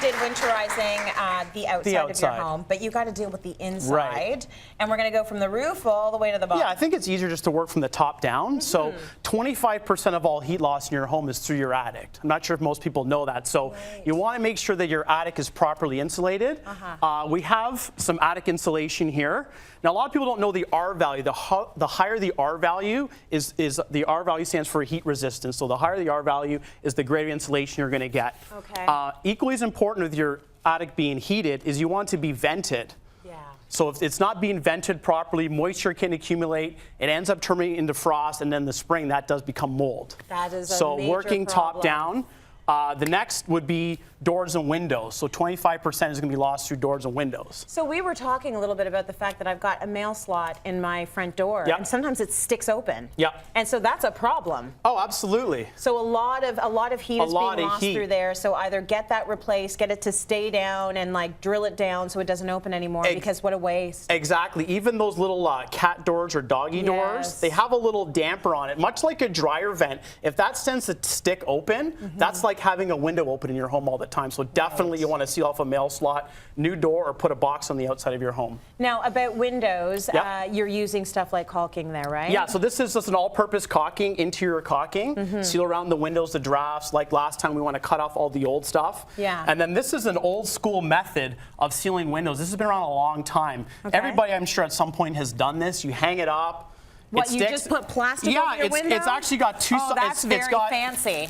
did winterizing the outside of your home, but you got to deal with the inside. Right. And we're going to go from the roof all the way to the bottom. Yeah, I think it's easier just to work from the top down. So 25% of all heat loss in your home is through your attic. I'm not sure if most people know that. So you want to make sure that your attic is properly insulated. We have some attic insulation here. Now, a lot of people don't know the R value. The higher the R value is the R value stands for heat resistance. So the higher the R value is the greater insulation you're going to get. Okay. Equally as important with your attic being heated is you want it to be vented. Yeah. So if it's not being vented properly, moisture can accumulate. It ends up turning into frost, and then in the spring that does become mold. That is a so major working problem. top down. The next would be doors and windows. So 25% is going to be lost through doors and windows. So we were talking a little bit about the fact that I've got a mail slot in my front door, and sometimes it sticks open. And so that's a problem. Oh, absolutely. So a lot of heat is being lost through there. So either get that replaced, get it to stay down, and like drill it down so it doesn't open anymore. Because what a waste. Exactly. Even those little cat doors or doggy doors, they have a little damper on it, much like a dryer vent. If that tends to stick open, that's like having a window open in your home all the time. So definitely you want to seal off a mail slot, new door, or put a box on the outside of your home. Now about windows, you're using stuff like caulking there, right? Yeah, so this is just an all-purpose caulking, interior caulking. Seal around the windows, the drafts. Like last time, we want to cut off all the old stuff. Yeah. And then this is an old school method of sealing windows. This has been around a long time. Everybody, I'm sure, at some point has done this. You hang it up. What, you just put plastic over your window? Yeah, it's actually got two sides. Oh, that's very fancy.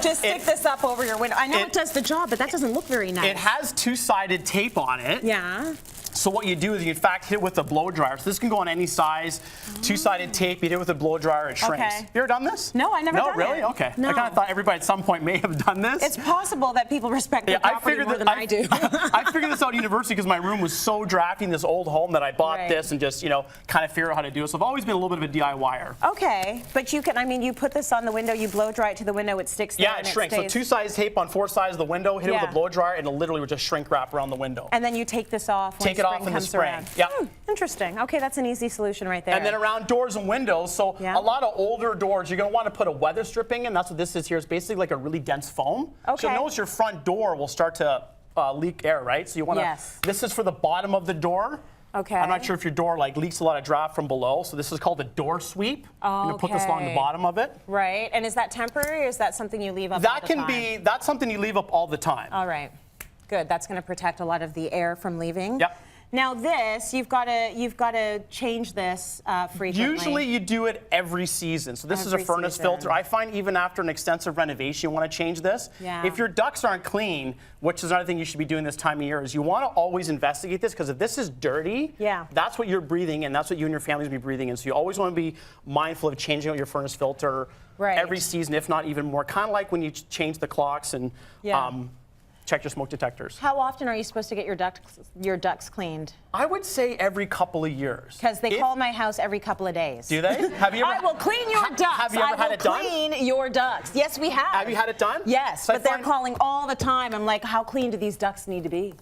Just stick this up over your window. I know it does the job, but that doesn't look very nice. It has two-sided tape on it. Yeah. So what you do is you in fact hit it with a blow dryer. So this can go on any size. Two-sided tape, you hit it with a blow dryer, it shrinks. Okay. You ever done this? No, I never done it. No, really? Okay. No. I kind of thought everybody at some point may have done this. It's possible that people respect their property more than I do. I figured this out at university because my room was so drafty in this old home that I bought this and just, kind of figured out how to do it. So I've always been a little bit of a DIYer. Okay, but you can, I mean, you put this on the window, you blow dry it to the window, it sticks there. Yeah, it shrinks. So two-sided tape on four sides of the window, hit it with a blow dryer, and it'll literally just shrink wrap around the window. And then you take this off when spring comes around. Yep. Interesting. Okay, that's an easy solution right there. And then around doors and windows, so a lot of older doors, you're going to want to put a weather stripping in. That's what this is here. It's basically like a really dense foam. Okay. So you'll notice your front door will start to leak air, right? So you want to, this is for the bottom of the door. Okay. I'm not sure if your door leaks a lot of draft from below, so this is called a door sweep. I'm going to put this along the bottom of it. Right. And is that temporary, or is that something you leave up all the time? That's something you leave up all the time. All right. Good. That's going to protect a lot of the air from leaving. Yep. Now this, you've got to change this frequently. Usually you do it every season. So this is a furnace filter. I find even after an extensive renovation, you want to change this. Yeah. If your ducts aren't clean, which is another thing you should be doing this time of year, is you want to always investigate this, because if this is dirty, that's what you're breathing in. That's what you and your families will be breathing in. So you always want to be mindful of changing out your furnace filter every season, if not even more. Kind of like when you change the clocks and check your smoke detectors. How often are you supposed to get your ducts cleaned? I would say every couple of years. Because they call my house every couple of days. Do they? Have you ever? I will clean your ducts. Have you ever had it done? Clean your ducts. Yes, we have. Have you had it done? Yes, but they're calling all the time. I'm like, how clean do these ducts need to be?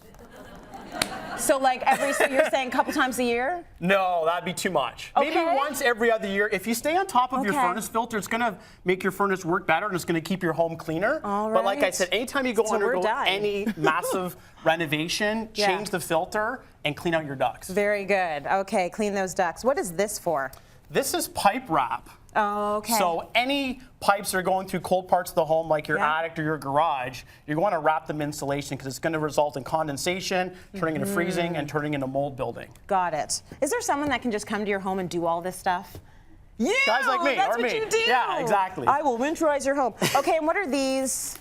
So like so you're saying a couple times a year? No, that'd be too much. Okay. Maybe once every other year. If you stay on top of your furnace filter, it's going to make your furnace work better, and it's going to keep your home cleaner. All right. But like I said, anytime you undergo any massive renovation, change the filter and clean out your ducts. Very good. Okay, clean those ducts. What is this for? This is pipe wrap. Oh, okay. So any pipes that are going through cold parts of the home, like your attic or your garage, you're going to wrap them in insulation, because it's going to result in condensation, turning into freezing, and turning into mold building. Got it. Is there someone that can just come to your home and do all this stuff? Yeah, guys like me, that's or what me. you do. Yeah, exactly. I will winterize your home. Okay, and what are these?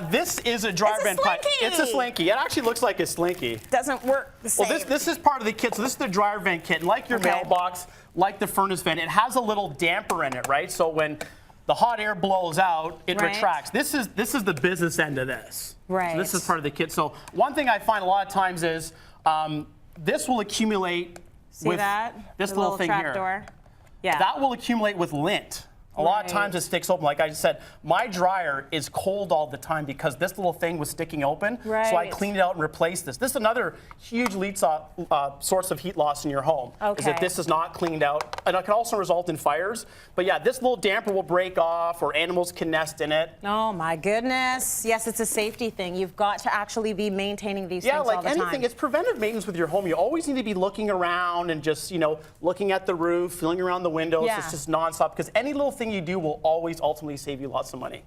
This is a dryer vent pipe. It's a slinky. It actually looks like a slinky. Doesn't work the same. Well, this is part of the kit. So this is the dryer vent kit. And like your mailbox, like the furnace vent, it has a little damper in it, right? So when the hot air blows out, it retracts. This is the business end of this. Right. So this is part of the kit. So one thing I find a lot of times is this will accumulate with this little thing here. Door? Yeah. That will accumulate with lint. A lot of times it sticks open. Like I said, my dryer is cold all the time because this little thing was sticking open. Right. So I cleaned it out and replaced this. This is another huge source of heat loss in your home. Is if this is not cleaned out. And it can also result in fires. But yeah, this little damper will break off or animals can nest in it. Oh my goodness. Yes, it's a safety thing. You've got to actually be maintaining these things all the time. Yeah, like anything, it's preventive maintenance with your home. You always need to be looking around and just, looking at the roof, feeling around the windows. It's just nonstop because any little thing you do will always ultimately save you lots of money.